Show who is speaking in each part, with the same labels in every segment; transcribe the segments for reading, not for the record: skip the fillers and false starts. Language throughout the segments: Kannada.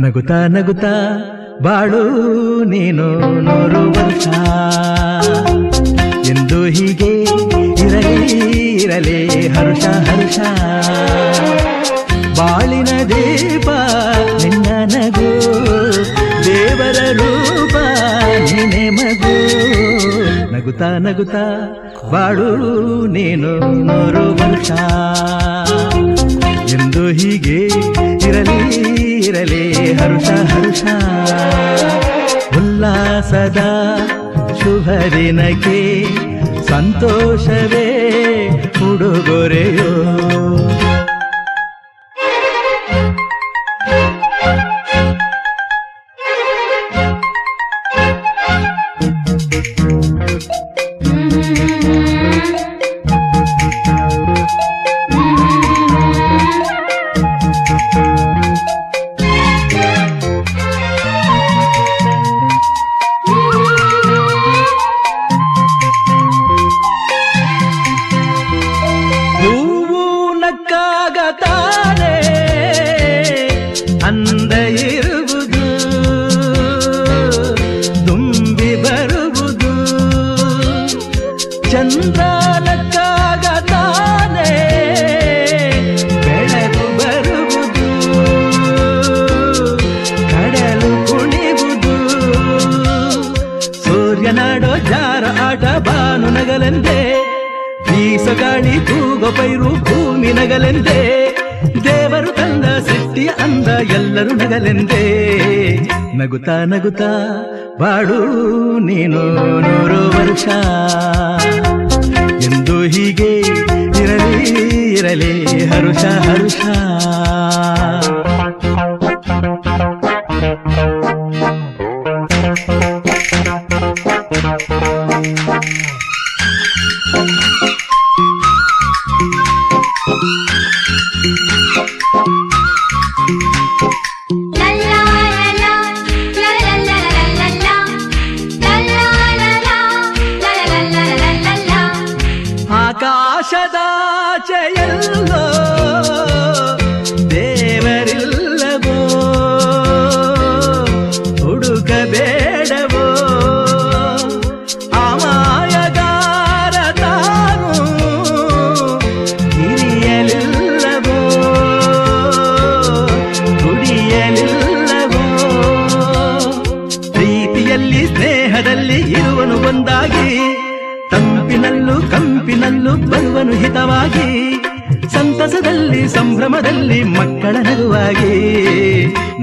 Speaker 1: ನಗುತ್ತಾ ನಗುತ್ತಾ ಬಾಳು ನೀನು 100 ವರ್ಷ ಎಂದು ಹೀಗೆ ಇರಲಿ ಇರಲಿ ಹರ್ಷ ಹರ್ಷ. ಬಾಳಿನ ದೀಪ ನಿನ್ನ ನಗು, ದೇವರ ರೂಪ ನೀನೆ ಮಗು. ನಗುತ್ತಾ ನಗುತ್ತಾ ಬಾಳು ನೀನು 100 ವರ್ಷ ಎಂದು ಹೀಗೆ ಇರಲಿ ಇರಲಿ ಹರ್ಷ ಹರ್ಷ. ಉಲ್ಲಾಸದ ಶುಭ ದಿನಕ್ಕೆ ಸಂತೋಷವೇ ಉಡುಗೊರೆಯೋ. ತಾನೆ ಅಂದ ಇರುವುದು, ತುಂಬಿ ಬರುವುದು. ಚಂದ್ರನಕ್ಕಾಗ ತಾನೆ ಬೆಳಕು ಬರುವುದು, ಕಡಲು ಕುಣಿವುದು. ಸೂರ್ಯನಾಡೋ ಜಾರ ಆಟ ಬಾನು ನಗಲೆಂದೇ, ಬೀಸಗಾಳಿ ತೂಗೋ ಪೈರು ಭೂಮಿ ನಗಲೆಂದೇ. ದೇವರು ತಂದ ಸೃಷ್ಟಿಯ ಅಂದ ಎಲ್ಲರೂ ನಗಲೆಂದೇ. ನಗುತ್ತಾ ನಗುತ್ತಾ ಬಾಳು ನೀನು 100 ವರ್ಷ ಎಂದು ಹೀಗೆ ಇರಲಿ ಇರಲಿ ಹರುಷ ಹರುಷ. ಆಕಾಶದಾಚೆಯಲ್ಲೋ ದೇವರಿಲ್ಲವೋ, ಹುಡುಕಬೇಡವೋ. ಅಮಾಯಗಾರ ತಾನು ಹಿರಿಯಲಿಲ್ಲವೋ, ದುಡಿಯಲಿಲ್ಲವೋ. ಪ್ರೀತಿಯಲ್ಲಿ ಸ್ನೇಹದಲ್ಲಿ ಇರುವನು ಒಂದಾಗಿ, ತಂಪಿನಲ್ಲೂ ಕಂಪಿನಲ್ಲೂ ಬರುವನು ಹಿತವಾಗಿ. ಸಂತಸದಲ್ಲಿ ಸಂಭ್ರಮದಲ್ಲಿ ಮಕ್ಕಳ ನಗುವಾಗಿ.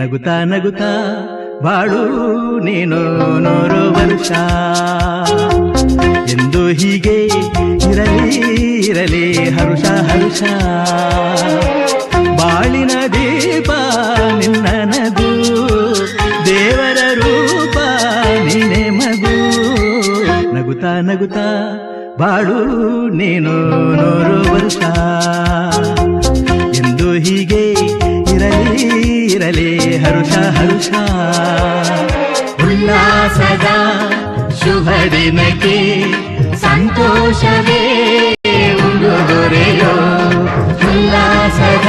Speaker 1: ನಗುತ್ತಾ ನಗುತ್ತಾ ಬಾಳು ನೀನು 100 ವರ್ಷ ಎಂದು ಹೀಗೆ ಇರಲಿ ಇರಲಿ ಹರುಷ ಹರುಷ. ಬಾಳಿನ ದೀಪ ನಿನ್ನ ನಗು, ದೇವರ ರೂಪ ನೀನೆ ಮಗು. ನಗುತ್ತಾ ನಗುತ್ತಾ ಬಾಳು ನೀನು 100 ವರ್ಷ ಎಂದು ಹೀಗೆ ಇರಲಿ ಇರಲಿ ಹರುಷ ಹರುಷ. ಉಲ್ಲಾಸದ ಶುಭ ದಿನಕ್ಕೆ ಸಂತೋಷವೇ ಉಡುಗೊರೆಯೋ. ಉಲ್ಲಾಸದ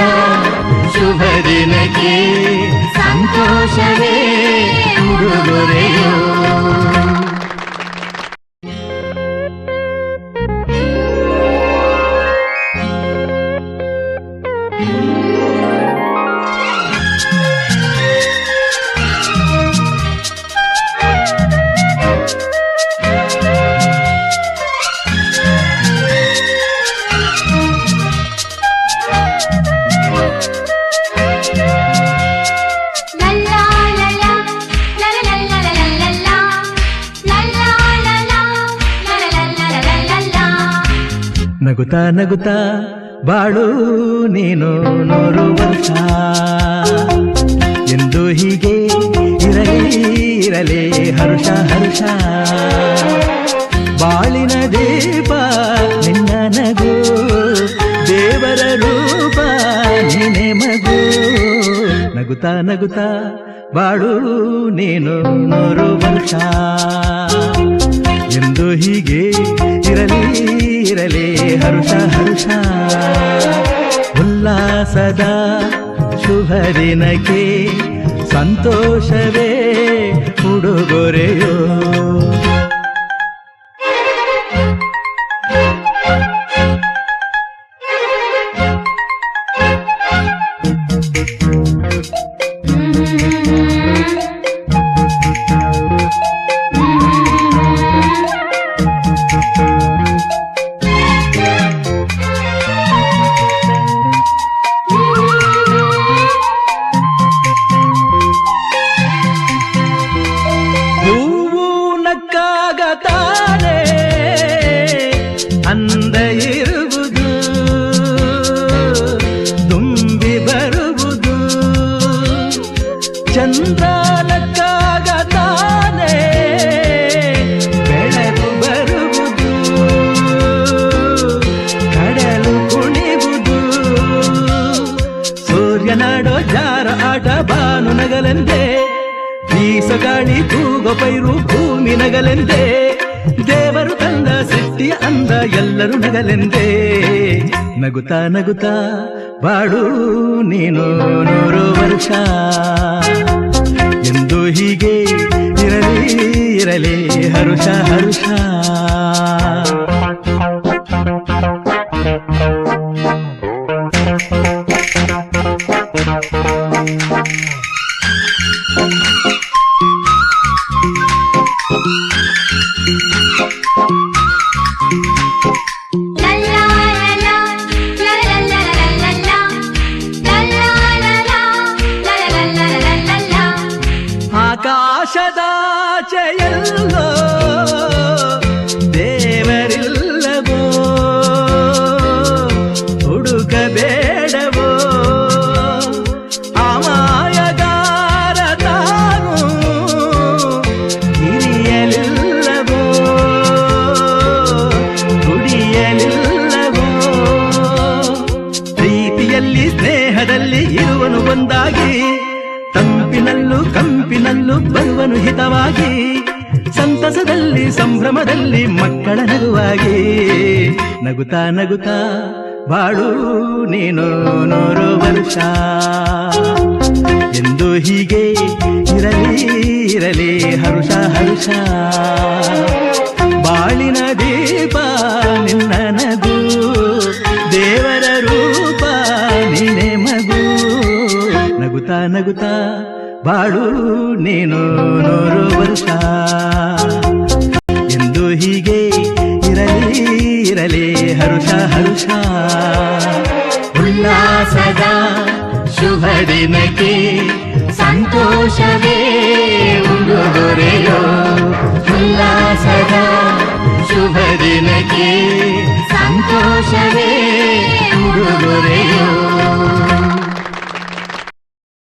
Speaker 1: ಶುಭ ದಿನಕ್ಕೆ ಸಂತೋಷವೇ ಉಡುಗೊರೆಯೋ. ನಗುತ್ತಾ ನಗುತ್ತಾ ಬಾಳು ನೀನು 100 ವರ್ಷ ಎಂದು ಹೀಗೆ ಇರಲಿ ಇರಲಿ ಹರ್ಷ ಹರ್ಷ. ಬಾಳಿನ ದೀಪ ನಿನ್ನ ನಗು, ದೇವರ ರೂಪ ನೀನೆ ಮಗು. ನಗುತ್ತಾ ನಗುತ್ತಾ ಬಾಳು ನೀನು 100 ವರ್ಷ ಎಂದು ಹೀಗೆ ಇರಲಿ ಇರಲಿ ಹರ್ಷ ಹರ್ಷ. ಉಲ್ಲಾಸದ ಶುಭ ದಿನಕ್ಕೆ ಸಂತೋಷವೇ ಉಡುಗೊರೆಯೋ. ತಾನೆ ಅಂದ ಇರುವುದು ತುಂಬಿ ಬರುವುದು ಚಂದ್ರನಕ್ಕಾಗ ತಾನೆ ಬೆಳಕು ಬರುವುದು ಕಡಲು ಕುಣಿವುದು ಸೂರ್ಯನಾಡೋ ಜಾರ ಆಟ ಬಾನು ನಗಲೆಂದೇ ಬೀಸಗಾಳಿ ತೂಗೋ ಪೈರು ಭೂಮಿ ನಗಲೆಂದೇ ದೇವರು ತಂದ ಸೃಷ್ಟಿಯ ಅಂದ ಎಲ್ಲರೂ ನಗಲೆಂದೇ ನಗುತ್ತಾ ನಗುತ್ತಾ ಬಾಡು ನೀನು 100 ವರ್ಷ ಎಂದು ಹೀಗೆ ಇರಲಿ ಇರಲಿ ಹರುಷ ಹರುಷ. ಆಕಾಶದಾಚೆಯಲ್ಲೋ ದೇವರಿಲ್ಲವೋ ಹುಡುಕಬೇಡವೋ ಅಮಾಯಗಾರ ತಾನು ಹಿರಿಯಲಿಲ್ಲವೋ ದುಡಿಯಲಿಲ್ಲವೋ ಪ್ರೀತಿಯಲ್ಲಿ ಸ್ನೇಹದಲ್ಲಿ ಇರುವನು ಒಂದಾಗಿ ತಂಪಿನಲ್ಲೂ ಕಂಪಿನಲ್ಲೂ ಬರುವನು ಹಿತವಾಗಿ ಸಂತಸದಲ್ಲಿ ಸಂಭ್ರಮದಲ್ಲಿ ಮಕ್ಕಳ ನಗುವಾಗಿ ನಗುತ್ತಾ ನಗುತ್ತಾ ಬಾಳು ನೀನು 100 ವರ್ಷ ಎಂದು ಹೀಗೆ ಇರಲಿ ಇರಲಿ ಹರುಷ ಹರುಷ. ಬಾಳಿನ ದೀಪ ನಿನ್ನ ನಗು ದೇವರ ರೂಪ ನಿನ್ನೆ ಮಗು ನಗುತ್ತಾ ನಗುತ್ತಾ ಬಾಳು ನೀನು 100 ವರ್ಷ ಎಂದು ಹೀಗೆ ಇರಲಿ ಇರಲಿ ಹರುಷ ಹರುಷ. ಉಲ್ಲಾಸದ ಶುಭ ದಿನಕ್ಕೆ ಸಂತೋಷವೇ ಉಡುಗೊರೆಯೋ. ಉಲ್ಲಾಸದ ಶುಭ ದಿನಕ್ಕೆ ಸಂತೋಷವೇ ಉಡುಗೊರೆಯೋ.